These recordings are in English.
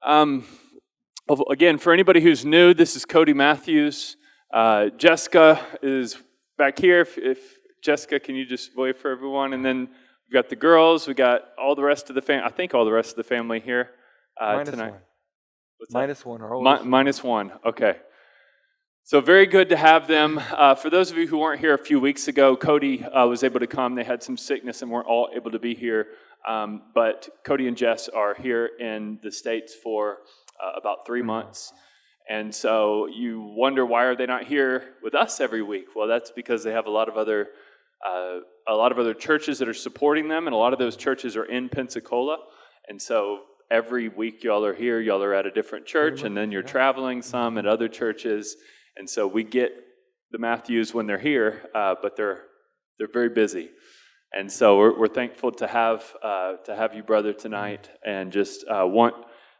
Um, Again, for anybody who's new, this is Cody Mathews. Jessica is back here. If Jessica, can you just wave for everyone? And then we've got the girls. We got all the rest of the family. I think all the rest of the family here tonight. Minus one. Or minus one. Okay. So very good to have them. For those of you who weren't here a few weeks ago, Cody was able to come. They had some sickness and weren't all able to be here. But Cody and Jess are here in the States for about 3 months. And so you wonder, why are they not here with us every week? Well, that's because they have a lot of other churches that are supporting them, and a lot of those churches are in Pensacola. And so every week y'all are here, y'all are at a different church, and then you're traveling some at other churches. And so we get the Mathews when they're here, but they're very busy. And so we're thankful to have you, brother, tonight, and just want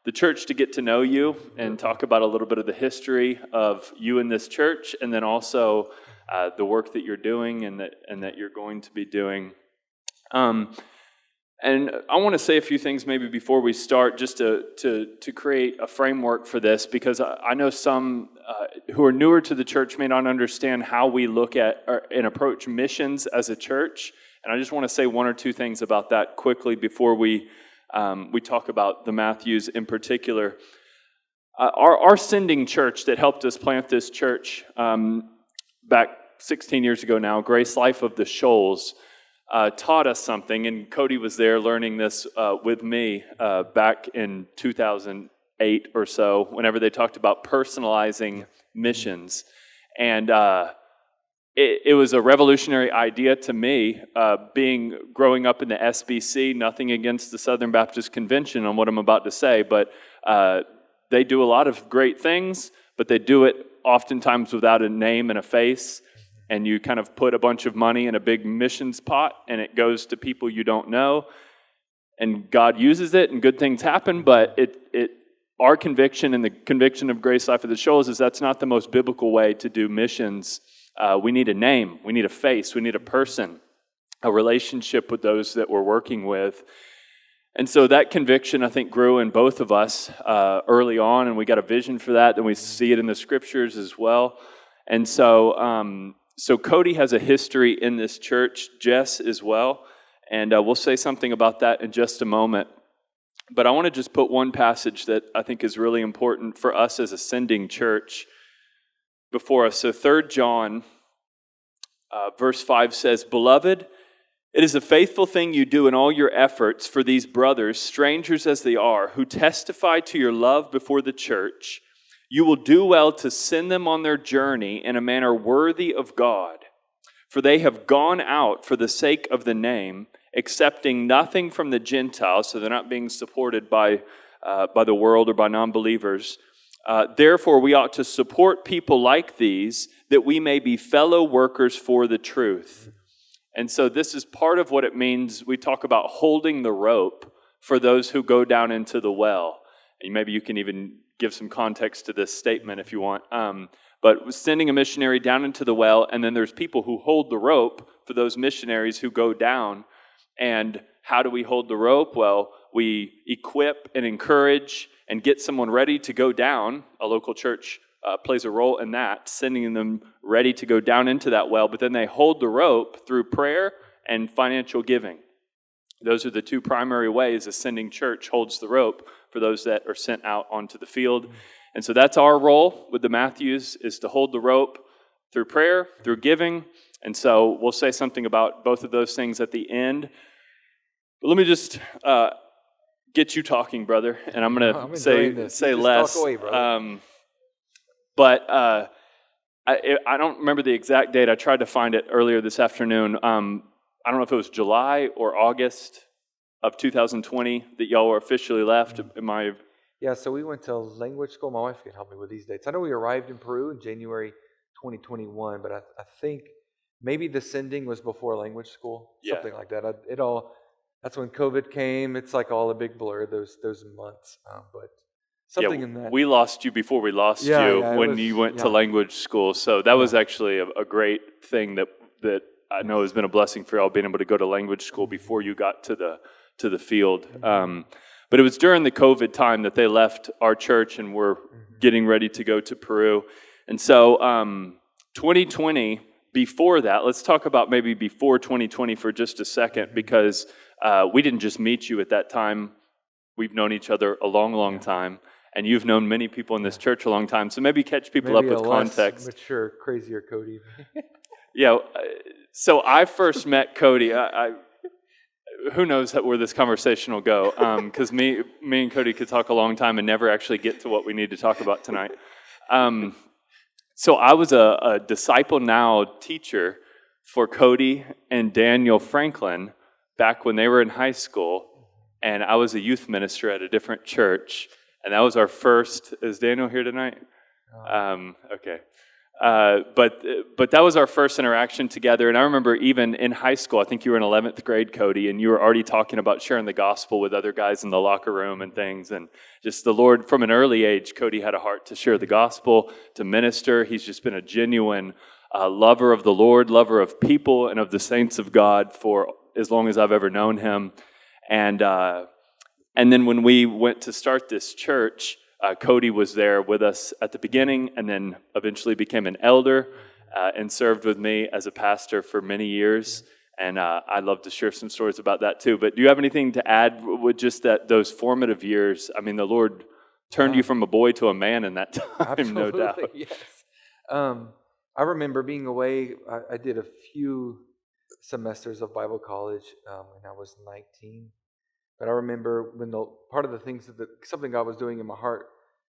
the church to get to know you and talk about a little bit of the history of you in this church, and then also the work that you're doing and that you're going to be doing. And I want to say a few things maybe before we start, just to create a framework for this, because I know some who are newer to the church may not understand how we look at and approach missions as a church. And I just want to say one or two things about that quickly before we talk about the Mathews in particular. Our sending church that helped us plant this church back 16 years ago now, Grace Life of the Shoals, taught us something, and Cody was there learning this with me back in 2008 or so, whenever they talked about personalizing missions. And it was a revolutionary idea to me, growing up in the SBC, nothing against the Southern Baptist Convention on what I'm about to say, but they do a lot of great things, but they do it oftentimes without a name and a face. And you kind of put a bunch of money in a big missions pot, and it goes to people you don't know. And God uses it, and good things happen. But our conviction and the conviction of Grace Life of the Shoals is that's not the most biblical way to do missions. We need a name, we need a face, we need a person, a relationship with those that we're working with. And so that conviction, I think, grew in both of us early on, and we got a vision for that. Then we see it in the scriptures as well. And so Cody has a history in this church, Jess as well, and we'll say something about that in just a moment. But I want to just put one passage that I think is really important for us as a sending church before us. So 3 John, verse 5 says, "Beloved, it is a faithful thing you do in all your efforts for these brothers, strangers as they are, who testify to your love before the church. You will do well to send them on their journey in a manner worthy of God. For they have gone out for the sake of the name, accepting nothing from the Gentiles," so they're not being supported by the world or by non-believers. "Therefore, we ought to support people like these, that we may be fellow workers for the truth." And so this is part of what it means. We talk about holding the rope for those who go down into the well. And maybe you can even give some context to this statement if you want. But sending a missionary down into the well, and then there's people who hold the rope for those missionaries who go down. And how do we hold the rope? Well, we equip and encourage and get someone ready to go down. A local church plays a role in that, sending them ready to go down into that well. But then they hold the rope through prayer and financial giving. Those are the two primary ways a sending church holds the rope for those that are sent out onto the field. And so that's our role with the Mathews, is to hold the rope through prayer, through giving. And so we'll say something about both of those things at the end. But let me just get you talking, brother, and I'm going to say less. Talk away, brother. But I don't remember the exact date. I tried to find it earlier this afternoon. I don't know if it was July or August of 2020 that y'all were officially left. Yeah, so we went to language school. My wife can help me with these dates. I know we arrived in Peru in January 2021, but I think maybe the sending was before language school, something like that. That's when COVID came. It's like all a big blur, those months. But something in that. We lost you before we lost you when you went to language school. So that was actually a great thing that I know has been a blessing for y'all, being able to go to language school before you got to the field. But But it was during the COVID time that they left our church and were getting ready to go to Peru. And so 2020, before that, let's talk about maybe before 2020 for just a second, because we didn't just meet you at that time. We've known each other a long, long time, and you've known many people in this church a long time. So maybe catch people up with context. Mature, crazier Cody. Yeah. So I first met Cody. Who knows where this conversation will go? Because me and Cody could talk a long time and never actually get to what we need to talk about tonight. So I was a Disciple Now teacher for Cody and Daniel Franklin back when they were in high school, and I was a youth minister at a different church, and that was our first. Is Daniel here tonight? Okay. But that was our first interaction together, and I remember even in high school, I think you were in 11th grade, Cody, and you were already talking about sharing the gospel with other guys in the locker room and things, and just the Lord, from an early age, Cody had a heart to share the gospel, to minister. He's just been a genuine lover of the Lord, lover of people and of the saints of God for as long as I've ever known him, and then when we went to start this church, Cody was there with us at the beginning and then eventually became an elder and served with me as a pastor for many years. And I'd love to share some stories about that too. But do you have anything to add with just those formative years? I mean, the Lord turned you from a boy to a man in that time, Absolutely, no doubt. Yes. I remember being away. I did a few semesters of Bible college when I was 19. But I remember when part of the things something God was doing in my heart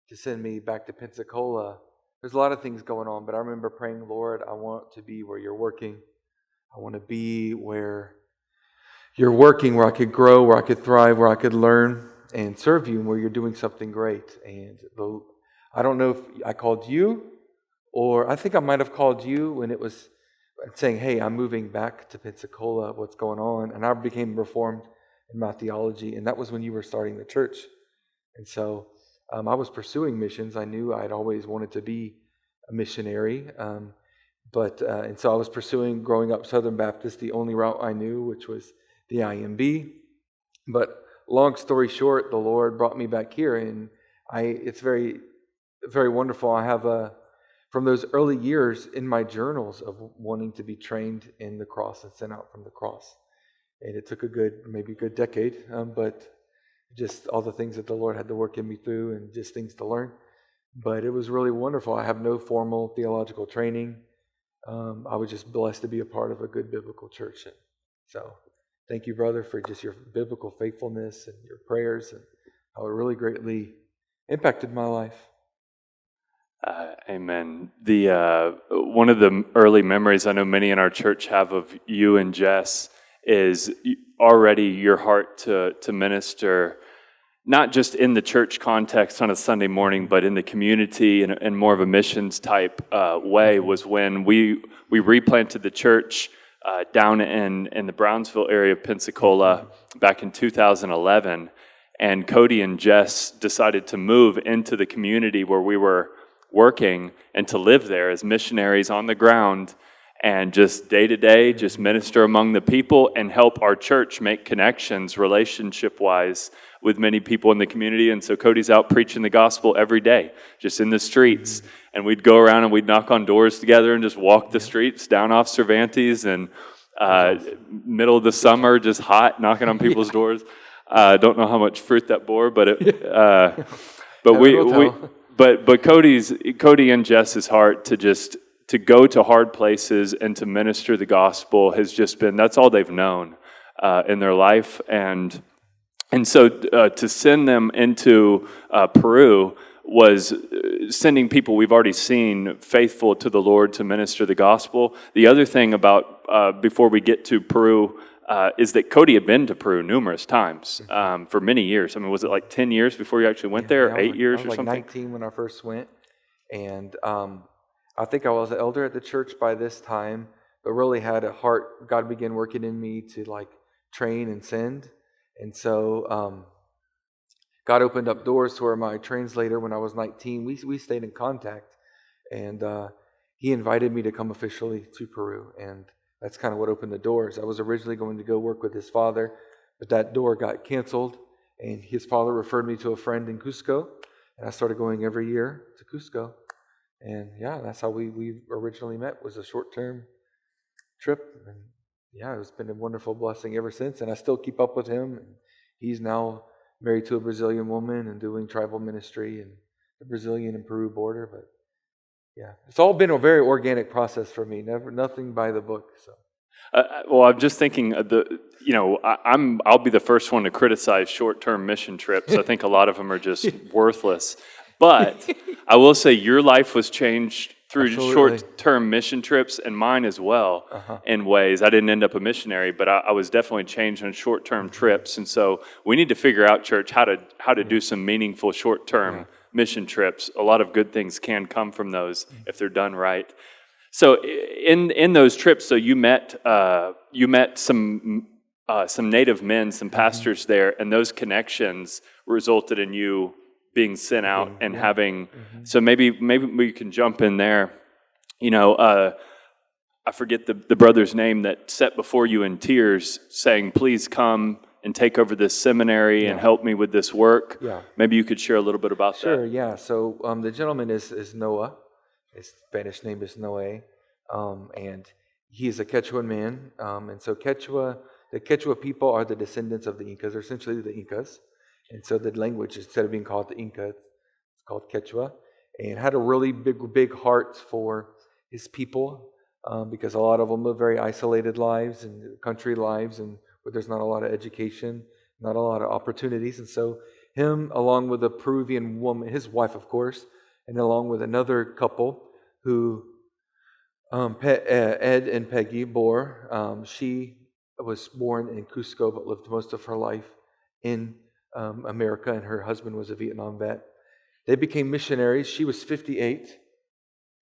to send me back to Pensacola. There's a lot of things going on, but I remember praying, Lord, I want to be where you're working. I want to be where you're working, where I could grow, where I could thrive, where I could learn and serve you, and where you're doing something great. And I don't know if I called you, or I think I might have called you when it was saying, hey, I'm moving back to Pensacola. What's going on? And I became reformed in my theology, and that was when you were starting the church. And so I was pursuing missions. I knew I'd always wanted to be a missionary, and so I was pursuing, growing up Southern Baptist, the only route I knew, which was the IMB. But long story short, the Lord brought me back here, and it's very, very wonderful. I have from those early years in my journals of wanting to be trained in the cross and sent out from the cross. And it took maybe a good decade, but just all the things that the Lord had to work in me through and just things to learn. But it was really wonderful. I have no formal theological training. I was just blessed to be a part of a good biblical church. And so thank you, brother, for just your biblical faithfulness and your prayers and how it really greatly impacted my life. Amen. One of the early memories I know many in our church have of you and Jess is already your heart to minister, not just in the church context on a Sunday morning, but in the community and more of a missions type way, was when we replanted the church down in the Brownsville area of Pensacola back in 2011. And Cody and Jess decided to move into the community where we were working and to live there as missionaries on the ground and just day to day, just minister among the people and help our church make connections relationship-wise with many people in the community. And so Cody's out preaching the gospel every day, just in the streets. And we'd go around and we'd knock on doors together and just walk the streets down off Cervantes and middle of the summer, just hot, knocking on people's doors. Don't know how much fruit that bore, but but Cody and Jess's heart to go to hard places and to minister the gospel has just been, that's all they've known in their life. And so to send them into Peru was sending people we've already seen faithful to the Lord to minister the gospel. The other thing about, before we get to Peru, is that Cody had been to Peru numerous times for many years. I mean, was it like 10 years before you actually went there, or 8 years or something? I was like 19 when I first went, and I think I was an elder at the church by this time, but really had a heart. God began working in me to like train and send, and so God opened up doors to where my translator, when I was 19, we stayed in contact, and he invited me to come officially to Peru, and that's kind of what opened the doors. I was originally going to go work with his father, but that door got canceled, And his father referred me to a friend in Cusco, and I started going every year to Cusco. And yeah, that's how we originally met, was a short-term trip. And yeah, it's been a wonderful blessing ever since. And I still keep up with him. And he's now married to a Brazilian woman and doing tribal ministry in the Brazilian and Peru border. But yeah, it's all been a very organic process for me. Nothing by the book. So. Well, I'm just thinking, I'll be the first one to criticize short-term mission trips. I think a lot of them are just worthless. But I will say your life was changed through Absolutely. short-term mission trips, and mine as well, in ways. I didn't end up a missionary, but I was definitely changed on short-term trips. And so we need to figure out, church, how to do some meaningful short-term mission trips. A lot of good things can come from those if they're done right. So in those trips, so you met some native men, some pastors there, and those connections resulted in you being sent out and having. So maybe we can jump in there. I forget the brother's name that sat before you in tears, saying, "Please come and take over this seminary and help me with this work." Yeah. Maybe you could share a little bit about that. Sure. Yeah. So the gentleman is Noah. His Spanish name is Noé, and he is a Quechuan man. And so the Quechua people are the descendants of the Incas. They're essentially the Incas. And so the language, instead of being called the Inca, it's called Quechua. And had a really big heart for his people, because a lot of them live very isolated lives and country lives, and where there's not a lot of education, not a lot of opportunities. And so him, along with a Peruvian woman, his wife, of course, and along with another couple who Ed and Peggy bore. She was born in Cusco but lived most of her life in America, and her husband was a Vietnam vet. They became missionaries. She was 58,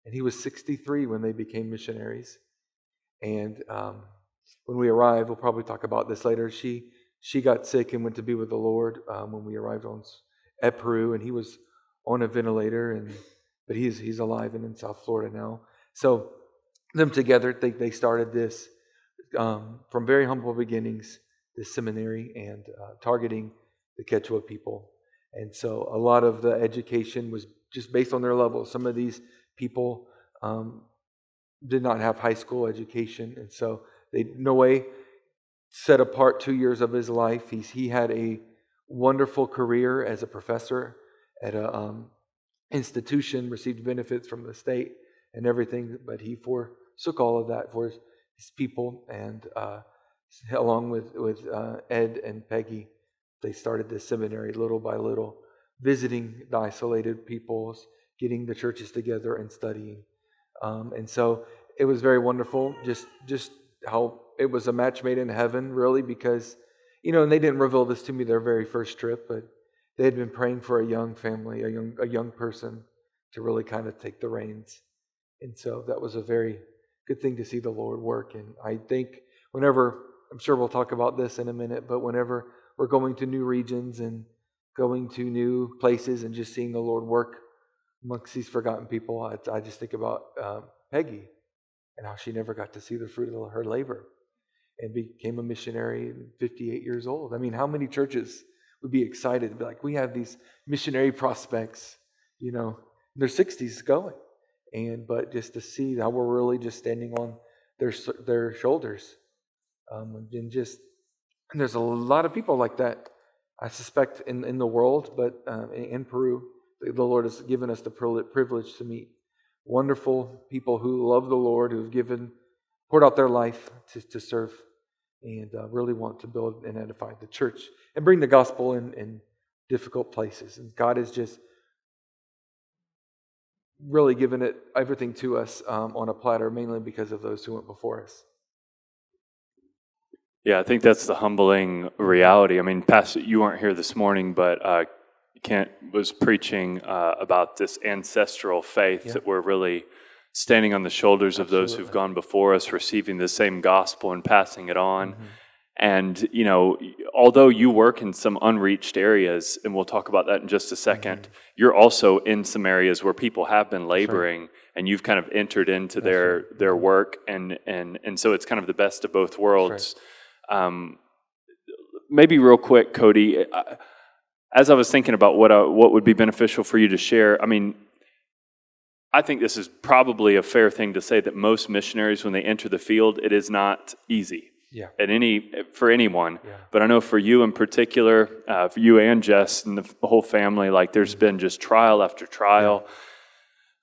and he was 63 when they became missionaries. And when we arrived, we'll probably talk about this later, she got sick and went to be with the Lord when we arrived at Peru, and he was on a ventilator, but he's alive and in South Florida now. So them together, they started this from very humble beginnings, this seminary, and targeting the Quechua people. And so a lot of the education was just based on their level. Some of these people did not have high school education, and so Noé set apart 2 years of his life. He had a wonderful career as a professor at a institution, received benefits from the state and everything, but he forsook all of that for his people, and along with Ed and Peggy, they started this seminary little by little, visiting the isolated peoples, getting the churches together and studying. And so it was very wonderful, just how it was a match made in heaven, really, because, and they didn't reveal this to me their very first trip, but they had been praying for a young family, a young person to really kind of take the reins. And so that was a very good thing to see the Lord work. And I think whenever, I'm sure we'll talk about this in a minute, but whenever we're going to new regions and going to new places and just seeing the Lord work amongst these forgotten people, I just think about Peggy and how she never got to see the fruit of her labor and became a missionary at 58 years old. I mean, how many churches would be excited to be like, we have these missionary prospects, in their 60s going. But just to see how we're really just standing on their shoulders. And there's a lot of people like that, I suspect, in the world, but in Peru, the Lord has given us the privilege to meet wonderful people who love the Lord, who've poured out their life to serve, and really want to build and edify the church and bring the gospel in difficult places. And God has just really given it everything to us on a platter, mainly because of those who went before us. Yeah, I think that's the humbling reality. I mean, Pastor, you weren't here this morning, but Kent was preaching about this ancestral faith that we're really standing on the shoulders of those who've gone before us, receiving the same gospel and passing it on. Mm-hmm. And, although you work in some unreached areas, and we'll talk about that in just a second, you're also in some areas where people have been laboring, and you've kind of entered into their work, and so it's kind of the best of both worlds. Maybe real quick, Cody, as I was thinking about what would be beneficial for you to share, I mean, I think this is probably a fair thing to say that most missionaries, when they enter the field, it is not easy. Yeah. For anyone. Yeah. But I know for you in particular, for you and Jess and the whole family, like there's been just trial after trial. Yeah.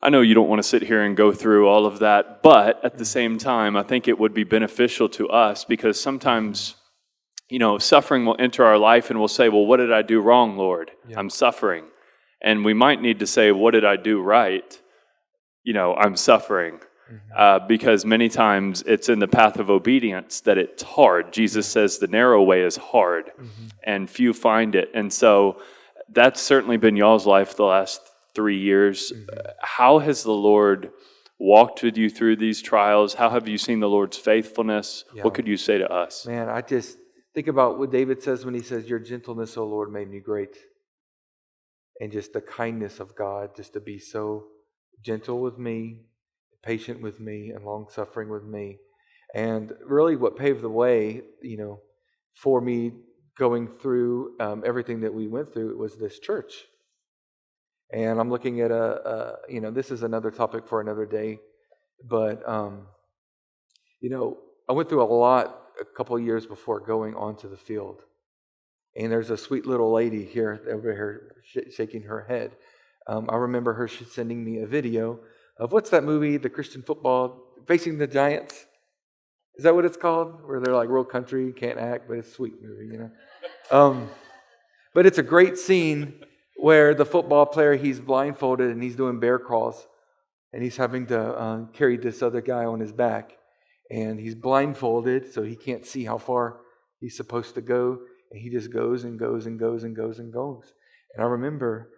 I know you don't want to sit here and go through all of that, but at the same time, I think it would be beneficial to us because sometimes, suffering will enter our life and we'll say, well, what did I do wrong, Lord? Yeah. I'm suffering. And we might need to say, what did I do right? I'm suffering. Because many times it's in the path of obedience that it's hard. Jesus says the narrow way is hard and few find it. And so that's certainly been y'all's life the last 3 years. How has the Lord walked with you through these trials? How have you seen the Lord's faithfulness? Yeah. What could you say to us? Man, I just think about what David says when he says, your gentleness, O Lord, made me great. And just the kindness of God, just to be so gentle with me, patient with me, and long-suffering with me. And really what paved the way, for me going through everything that we went through was this church. And I'm looking at this is another topic for another day, but, I went through a lot a couple of years before going onto the field. And there's a sweet little lady here over here shaking her head. I remember her sending me a video of what's that movie, the Christian football, Facing the Giants? Is that what it's called? Where they're like real country, can't act, but it's a sweet movie, But it's a great scene where the football player, he's blindfolded and he's doing bear crawls. And he's having to carry this other guy on his back. And he's blindfolded, so he can't see how far he's supposed to go. And he just goes and goes and goes and goes and goes. And I remember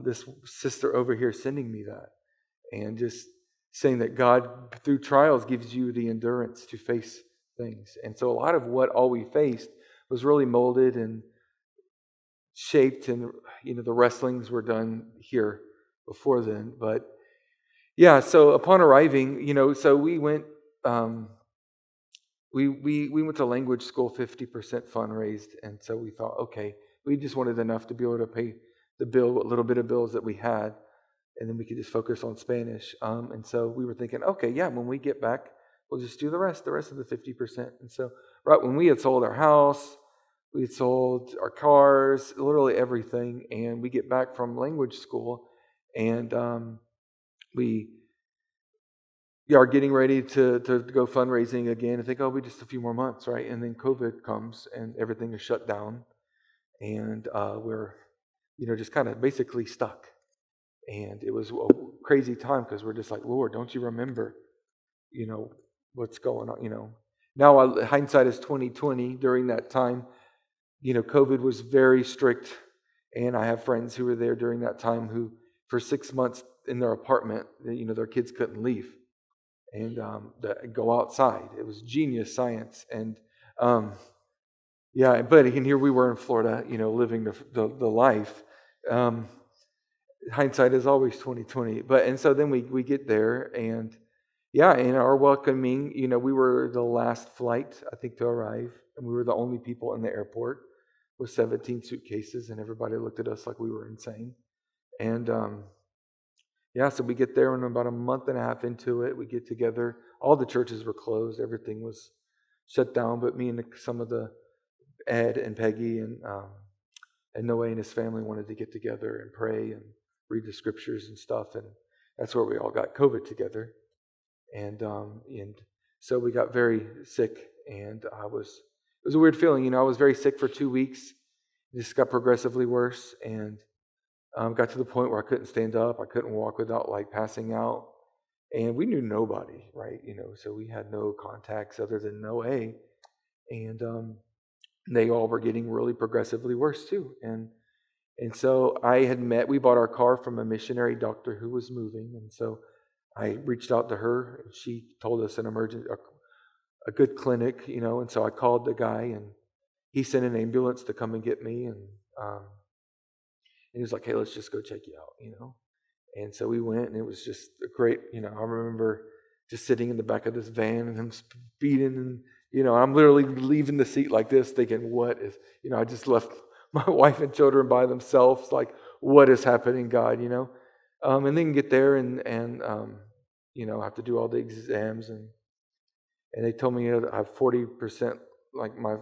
this sister over here sending me that. And just saying that God, through trials, gives you the endurance to face things. And so a lot of what all we faced was really molded and shaped, and the wrestlings were done here before then. But yeah, so upon arriving, so we went we went to language school, 50% fundraised, and so we thought, okay, we just wanted enough to be able to pay the bill, a little bit of bills that we had. And then we could just focus on Spanish. And so we were thinking, okay, yeah, when we get back, we'll just do the rest of the 50%. And so right when we had sold our house, we had sold our cars, literally everything. And we get back from language school, and we are getting ready to go fundraising again. And think, we just a few more months, right? And then COVID comes and everything is shut down. And we're, just kind of basically stuck. And it was a crazy time because we're just like, Lord, don't you remember, what's going on, Now, hindsight is 2020. During that time, COVID was very strict. And I have friends who were there during that time who, for 6 months in their apartment, their kids couldn't leave and go outside. It was genius science. And but here we were in Florida, living the life. Hindsight is always 2020. And so then we get there, and in our welcoming, we were the last flight, I think, to arrive, and we were the only people in the airport with 17 suitcases, and everybody looked at us like we were insane. And so we get there, and about a month and a half into it, we get together. All the churches were closed, everything was shut down, but me and some of the Ed and Peggy and Noe and his family wanted to get together and pray and read the scriptures and stuff, and that's where we all got COVID together. And so we got very sick, and it was a weird feeling. I was very sick for 2 weeks. It just got progressively worse, and got to the point where I couldn't stand up. I couldn't walk without passing out. And we knew nobody, right? So we had no contacts other than Noe. And they all were getting really progressively worse too. And so we bought our car from a missionary doctor who was moving. And so I reached out to her, and she told us a good clinic, and so I called the guy, and he sent an ambulance to come and get me. And he was like, hey, let's just go check you out, And so we went, and it was just a great, I remember just sitting in the back of this van and him speeding, and, I'm literally leaving the seat like this thinking, what is, I just left my wife and children by themselves. Like, what is happening, God? And then get there and have to do all the exams and they told me I have 40% like my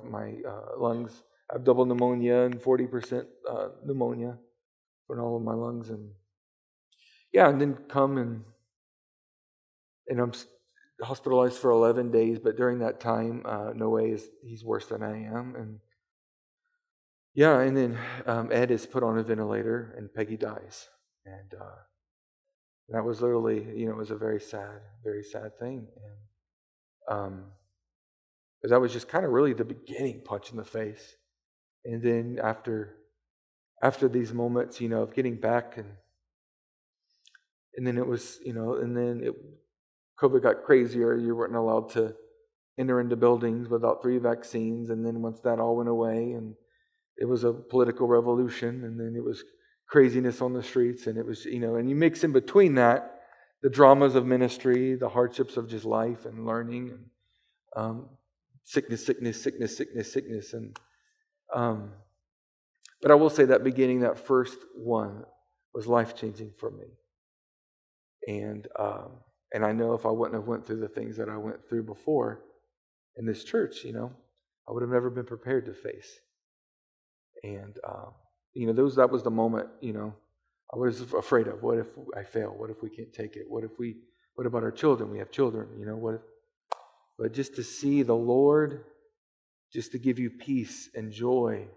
lungs. I have double pneumonia and 40% pneumonia in all of my lungs and then come and I'm hospitalized for 11 days. But during that time, he's worse than I am and. Yeah, and then Ed is put on a ventilator and Peggy dies. And that was literally, it was a very sad thing. And that was just kind of really the beginning punch in the face. And then after these moments, of getting back and then it was, COVID got crazier. You weren't allowed to enter into buildings without 3 vaccines. And then once that all went away and it was a political revolution, and then it was craziness on the streets, and it was, and you mix in between that the dramas of ministry, the hardships of just life and learning, and sickness, and but I will say that beginning, that first one, was life-changing for me, and I know if I wouldn't have went through the things that I went through before in this church, I would have never been prepared to face. And, that was the moment, I was afraid of. What if I fail? What if we can't take it? What about our children? We have children, but just to see the Lord, just to give you peace and joy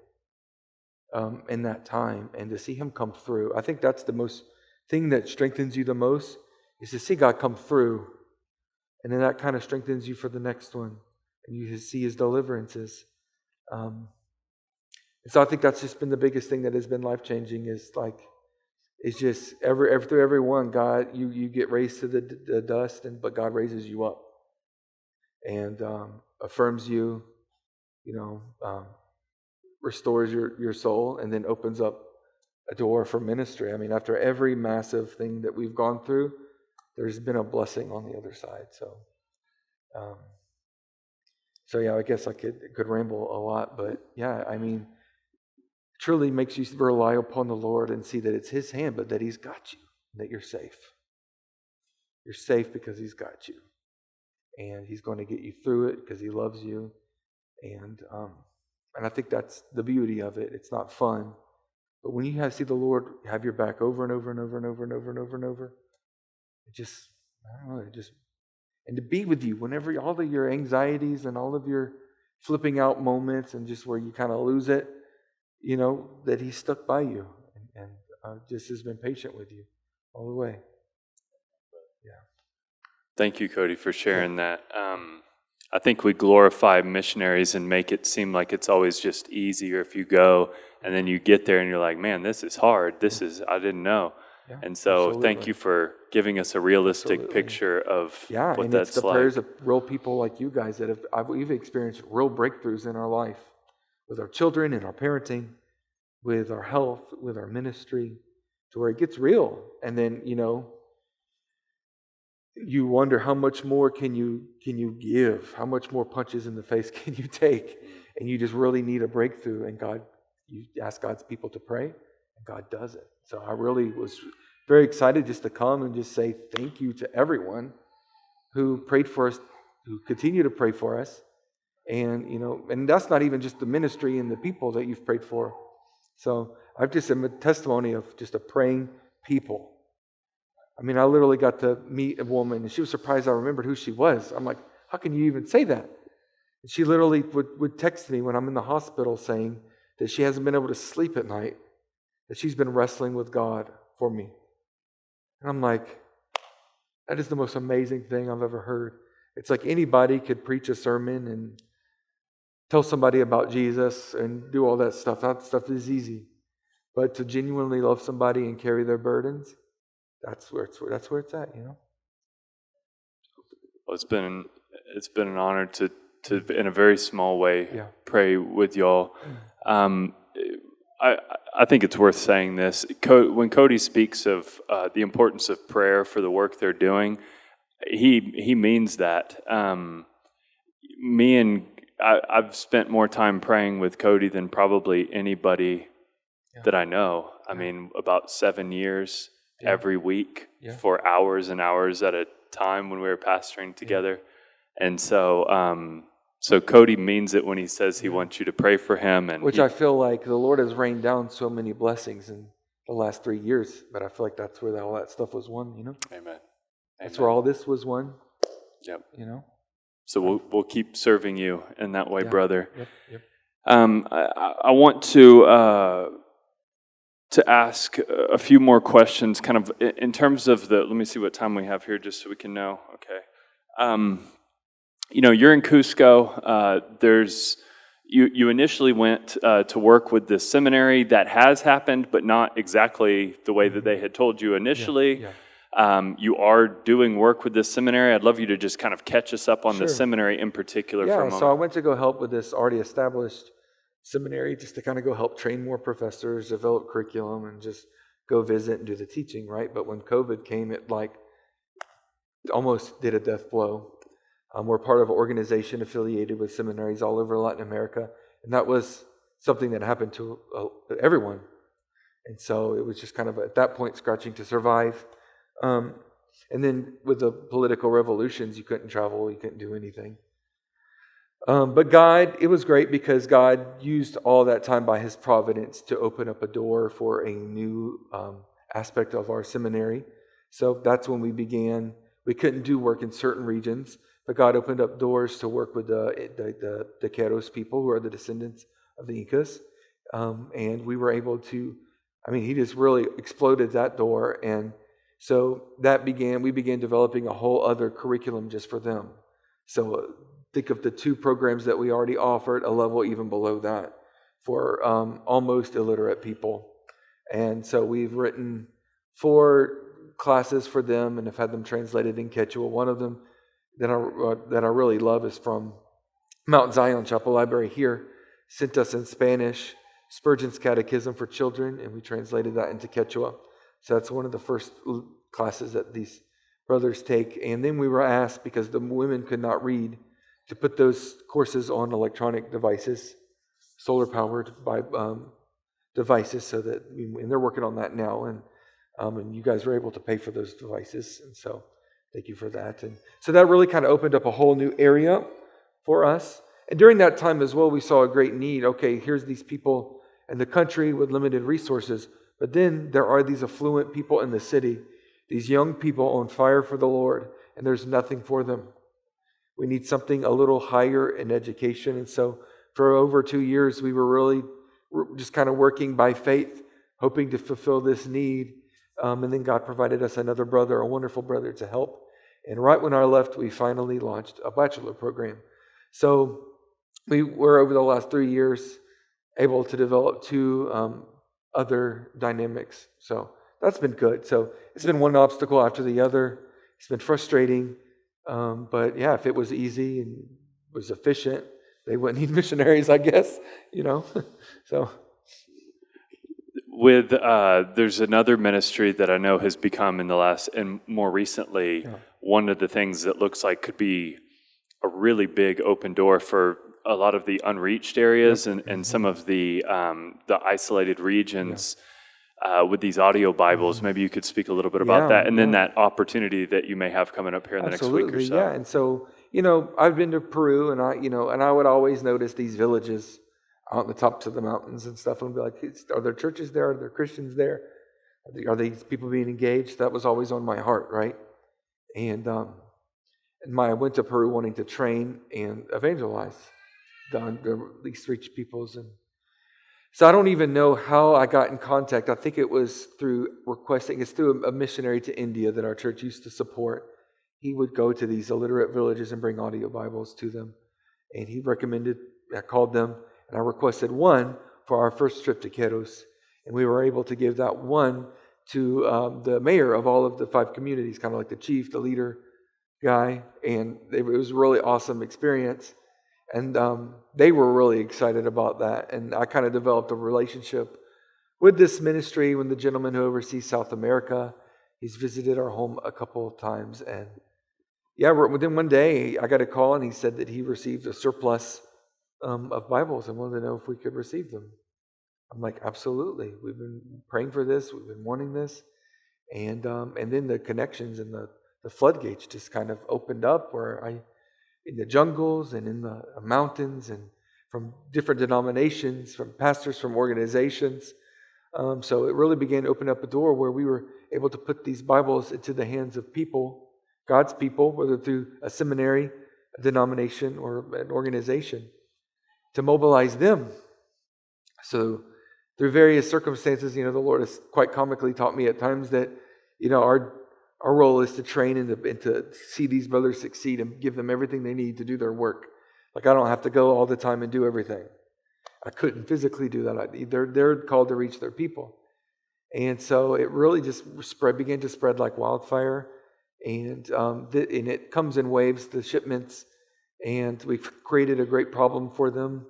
in that time and to see Him come through. I think that's the most thing that strengthens you the most is to see God come through. And then that kind of strengthens you for the next one. And you see His deliverances. And so I think that's just been the biggest thing that has been life-changing is just through every one, God, you get raised to the dust, but God raises you up and affirms you, restores your soul, and then opens up a door for ministry. I mean, after every massive thing that we've gone through, there's been a blessing on the other side. So yeah, I guess I could ramble a lot, but yeah, I mean, truly makes you rely upon the Lord and see that it's His hand, but that He's got you, that you're safe. You're safe because He's got you. And He's going to get you through it because He loves you. And I think that's the beauty of it. It's not fun. But when you see the Lord have your back over and over and over and over and over and over and over, it just, I don't know, and to be with you whenever all of your anxieties and all of your flipping out moments and just where you kind of lose it, that He's stuck by you and just has been patient with you all the way. Yeah. Thank you, Cody, for sharing that. I think we glorify missionaries and make it seem like it's always just easier if you go and then you get there and you're like, man, this is hard. I didn't know. Yeah, and so absolutely. Thank you for giving us a realistic picture of what that's it's the like. prayers of real people like you guys that we've experienced real breakthroughs in our life with our children and our parenting, with our health, with our ministry, to where it gets real. And then, you wonder how much more can you give? How much more punches in the face can you take? And you just really need a breakthrough. And you ask God's people to pray, and God does it. So I really was very excited just to come and just say thank you to everyone who prayed for us, who continue to pray for us. And, and that's not even just the ministry and the people that you've prayed for. So I've just a testimony of just a praying people. I mean, I literally got to meet a woman, and she was surprised I remembered who she was. I'm like, how can you even say that? And she literally would text me when I'm in the hospital saying that she hasn't been able to sleep at night, that she's been wrestling with God for me. And I'm like, that is the most amazing thing I've ever heard. It's like anybody could preach a sermon and tell somebody about Jesus and do all that stuff. That stuff is easy. But to genuinely love somebody and carry their burdens, that's where it's at, Well, it's been an honor to in a very small way pray with y'all. I think it's worth saying this. When Cody speaks of the importance of prayer for the work they're doing, he means that. I've spent more time praying with Cody than probably anybody that I know. I mean, about 7 years every week for hours and hours at a time when we were pastoring together. And so Cody means it when he says he wants you to pray for him. And which I feel like the Lord has rained down so many blessings in the last 3 years, but I feel like that's where all that stuff was won, Amen. That's where all this was won. Yep. So we'll keep serving you in that way, brother. Yep. I want to ask a few more questions, kind of in terms of let me see what time we have here, just so we can know. Okay. You're in Cusco. You initially went to work with the seminary. That has happened, but not exactly the way that they had told you initially. You are doing work with this seminary. I'd love you to just kind of catch us up on the seminary in particular for a moment. So I went to go help with this already established seminary, just to kind of go help train more professors, develop curriculum, and just go visit and do the teaching, right? But when COVID came, it almost did a death blow. We're part of an organization affiliated with seminaries all over Latin America, and that was something that happened to everyone. And so it was just kind of, at that point, scratching to survive. And then with the political revolutions, you couldn't travel, you couldn't do anything. But God, it was great because God used all that time by His providence to open up a door for a new aspect of our seminary. So that's when we began. We couldn't do work in certain regions, but God opened up doors to work with the Queros people, who are the descendants of the Incas. And we were able to, He just really exploded that door. And so we began developing a whole other curriculum just for them. So think of the 2 programs that we already offered, a level even below that for almost illiterate people. And so we've written 4 classes for them and have had them translated in Quechua. One of them that I really love is from Mount Zion Chapel Library here, sent us in Spanish, Spurgeon's Catechism for Children, and we translated that into Quechua. So that's one of the first classes that these brothers take. And then we were asked, because the women could not read, to put those courses on electronic devices, solar-powered by devices, so that, and they're working on that now, and you guys were able to pay for those devices, and so thank you for that. And so that really kind of opened up a whole new area for us. And during that time as well, we saw a great need. Okay, here's these people in the country with limited resources, but then there are these affluent people in the city, these young people on fire for the Lord, and there's nothing for them. We need something a little higher in education. And so for over 2 years, we were really just kind of working by faith, hoping to fulfill this need. And then God provided us another brother, a wonderful brother, to help. And right when I left, we finally launched a bachelor program. So we were, over the last 3 years, able to develop 2 other dynamics. So that's been good. So it's been one obstacle after the other. It's been frustrating. But yeah, if it was easy and was efficient, they wouldn't need missionaries, I guess, So with there's another ministry that I know has become in the last, and more recently, one of the things that looks like could be a really big open door for a lot of the unreached areas and some of the isolated regions. With these audio Bibles, maybe you could speak a little bit about that, and then that opportunity that you may have coming up here in the next week or so. Yeah. And so, I've been to Peru, and I would always notice these villages out on the tops of the mountains and stuff, and be like, are there churches there? Are there Christians there? Are these people being engaged? That was always on my heart, right? And I went to Peru wanting to train and evangelize, at least reach peoples. And so I don't even know how I got in contact. I think it was through requesting. It's through a missionary to India that our church used to support. He would go to these illiterate villages and bring audio Bibles to them. And he recommended, I called them, and I requested one for our first trip to Queros. And we were able to give that one to the mayor of all of the 5 communities, kind of like the chief, the leader guy. And it was a really awesome experience. And they were really excited about that. And I kind of developed a relationship with this ministry when the gentleman who oversees South America, he's visited our home a couple of times. And within one day, I got a call and he said that he received a surplus of Bibles and wanted to know if we could receive them. I'm like, absolutely. We've been praying for this. We've been wanting this. And then the connections and the floodgates just kind of opened up in the jungles and in the mountains and from different denominations, from pastors, from organizations. So it really began to open up a door where we were able to put these Bibles into the hands of people, God's people, whether through a seminary, a denomination, or an organization, to mobilize them. So through various circumstances, the Lord has quite comically taught me at times that, our role is to train and to see these brothers succeed and give them everything they need to do their work. Like, I don't have to go all the time and do everything. I couldn't physically do that. They're called to reach their people. And so it really just began to spread like wildfire. And it comes in waves, the shipments. And we've created a great problem for them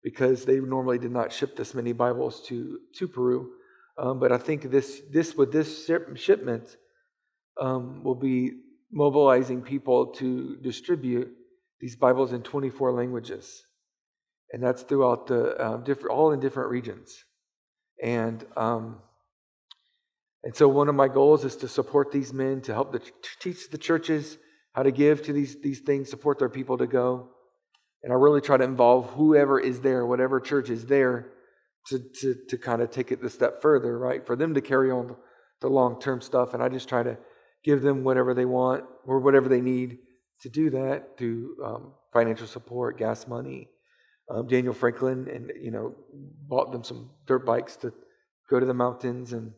because they normally did not ship this many Bibles to Peru. But I think with this shipment will be mobilizing people to distribute these Bibles in 24 languages. And that's throughout the all in different regions. And so one of my goals is to support these men, to help teach the churches how to give to these things, support their people to go. And I really try to involve whoever is there, whatever church is there, to kind of take it a step further, right? For them to carry on the long-term stuff. And I just try to give them whatever they want or whatever they need to do that through financial support, gas money. Daniel Franklin bought them some dirt bikes to go to the mountains and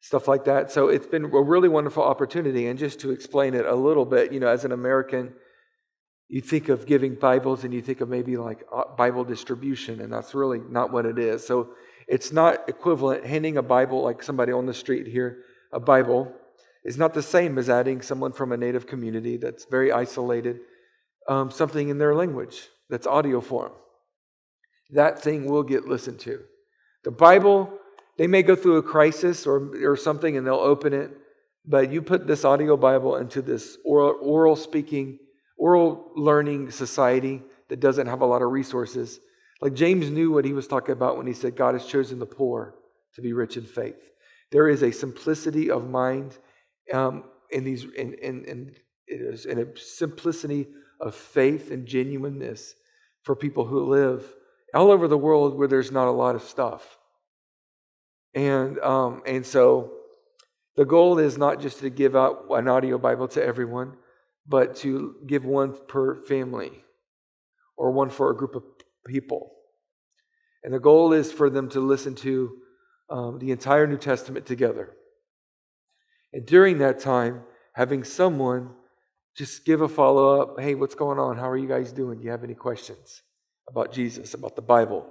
stuff like that. So it's been a really wonderful opportunity. And just to explain it a little bit, as an American, you think of giving Bibles and you think of maybe like Bible distribution, and that's really not what it is. So it's not equivalent. Handing a Bible, like somebody on the street here, a Bible, is not the same as adding someone from a native community that's very isolated, something in their language that's audio form. That thing will get listened to. The Bible, they may go through a crisis or something and they'll open it, but you put this audio Bible into this oral learning society that doesn't have a lot of resources. Like James knew what he was talking about when he said God has chosen the poor to be rich in faith. There is a simplicity of mind in a simplicity of faith and genuineness for people who live all over the world where there's not a lot of stuff. And so the goal is not just to give out an audio Bible to everyone, but to give one per family or one for a group of people. And the goal is for them to listen to the entire New Testament together. And during that time, having someone just give a follow-up. Hey, what's going on? How are you guys doing? Do you have any questions about Jesus, about the Bible?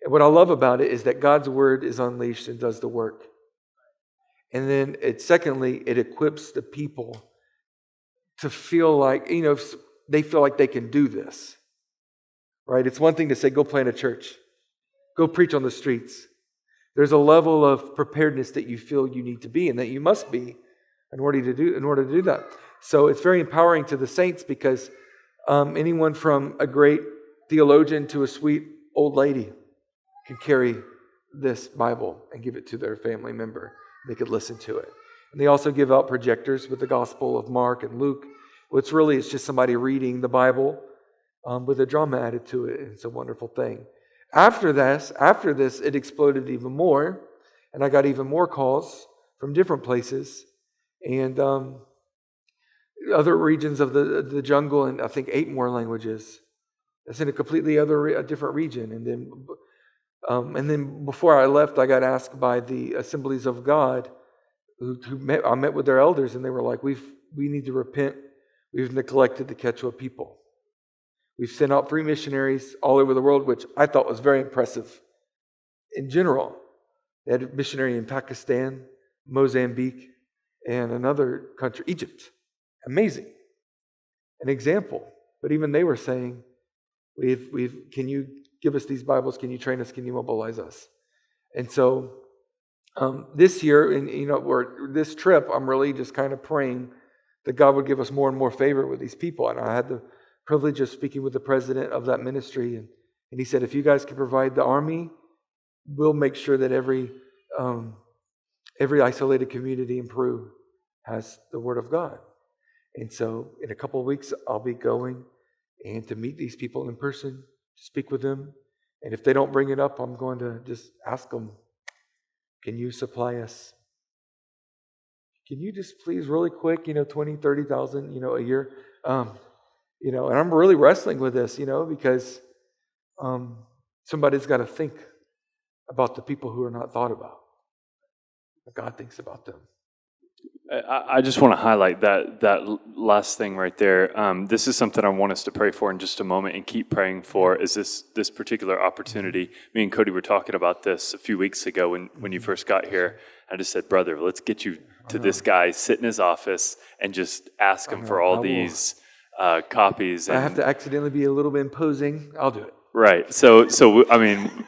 And what I love about it is that God's word is unleashed and does the work. And then secondly, it equips the people to feel like, they feel like they can do this. Right? It's one thing to say, go plant a church. Go preach on the streets. There's a level of preparedness that you feel you need to be and that you must be in order to do that. So it's very empowering to the saints because anyone from a great theologian to a sweet old lady can carry this Bible and give it to their family member. They could listen to it. And they also give out projectors with the Gospel of Mark and Luke. It's just somebody reading the Bible with a drama added to it. It's a wonderful thing. After this, it exploded even more, and I got even more calls from different places and other regions of the jungle, and I think 8 more languages. That's in a completely different region. And then before I left, I got asked by the Assemblies of God, I met with their elders, and they were like, we need to repent. We've neglected the Quechua people. We've sent out 3 missionaries all over the world, which I thought was very impressive. In general, they had a missionary in Pakistan, Mozambique, and another country, Egypt. Amazing. An example. But even they were saying, can you give us these Bibles? Can you train us? Can you mobilize us? And so this year, or this trip, I'm really just kind of praying that God would give us more and more favor with these people. And I had the privilege of speaking with the president of that ministry, and And he said, if you guys can provide the army, we'll make sure that every isolated community in Peru has the Word of God. And so in a couple of weeks, I'll be going and to meet these people in person, speak with them. And if they don't bring it up, I'm going to just ask them, can you supply us? Can you just please really quick, 20, 30,000, a year? And I'm really wrestling with this, because somebody's got to think about the people who are not thought about. God thinks about them. I just want to highlight that last thing right there. This is something I want us to pray for in just a moment and keep praying for, is this particular opportunity. Me and Cody were talking about this a few weeks ago when you first got here. I just said, brother, let's get you to this guy, sit in his office, and just ask him for all these copies. I have to accidentally be a little bit imposing. I'll do it. Right. So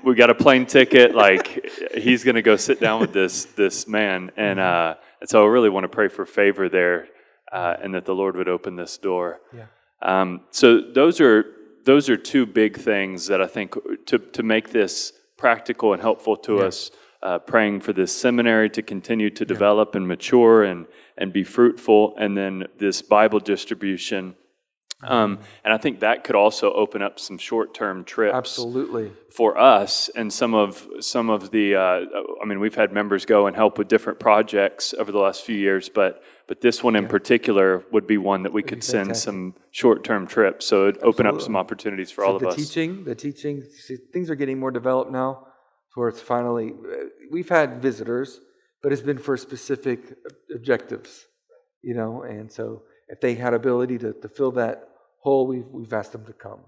we got a plane ticket. Like, he's going to go sit down with this man, and so I really want to pray for favor there, and that the Lord would open this door. Yeah. So those are two big things that I think to make this practical and helpful to us. Praying for this seminary to continue to develop and mature and be fruitful, and then this Bible distribution. And I think that could also open up some short-term trips. Absolutely. For us, and some of the, we've had members go and help with different projects over the last few years, but this one in particular would be one that we could send some short-term trips. So it'd open up some opportunities for all of us. The teaching, things are getting more developed now, where it's finally, we've had visitors, but it's been for specific objectives, and so if they had ability to fill that hole, we've asked them to come.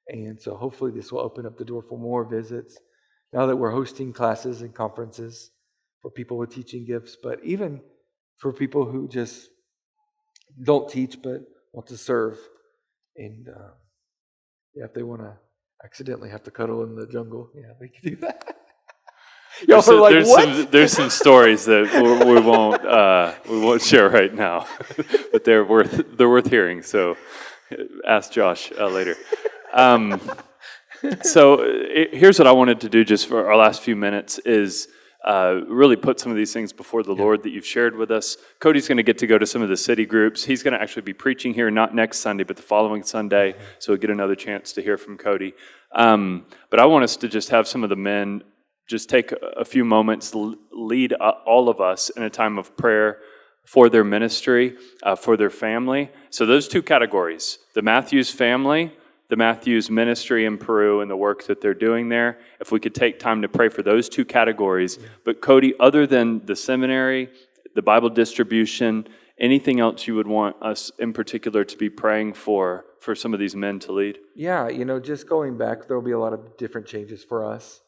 And so hopefully this will open up the door for more visits now that we're hosting classes and conferences for people with teaching gifts, but even for people who just don't teach but want to serve. And if they want to accidentally have to cuddle in the jungle, they can do that. Y'all are like, what? There's some stories that we won't share right now, but they're worth hearing. So ask Josh later. So here's what I wanted to do just for our last few minutes is really put some of these things before the Lord that you've shared with us. Cody's going to get to go to some of the city groups. He's going to actually be preaching here, not next Sunday, but the following Sunday. So we'll get another chance to hear from Cody. But I want us to just have some of the men just take a few moments, lead all of us in a time of prayer for their ministry, for their family. So those two categories, the Mathews family, the Mathews ministry in Peru and the work that they're doing there, if we could take time to pray for those two categories. But Cody, other than the seminary, the Bible distribution, anything else you would want us in particular to be praying for some of these men to lead? Yeah, just going back, there'll be a lot of different changes for us.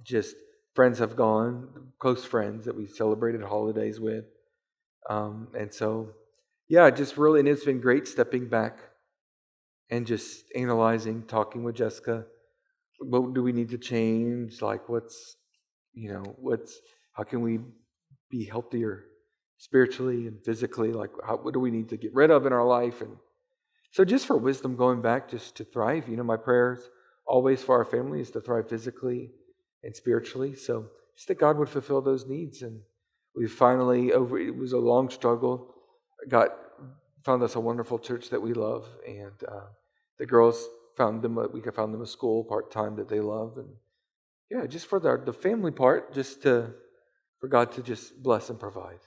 Just friends have gone, close friends that we celebrated holidays with. And so, just really, and it's been great stepping back and just analyzing, talking with Jessica. What do we need to change? Like how can we be healthier spiritually and physically? Like what do we need to get rid of in our life? And so just for wisdom going back, just to thrive, my prayers always for our family is to thrive physically and spiritually. So just that God would fulfill those needs. And we finally, it was a long struggle, found us a wonderful church that we love. And the girls found them a school part-time that they love. And just for the family part, for God to just bless and provide.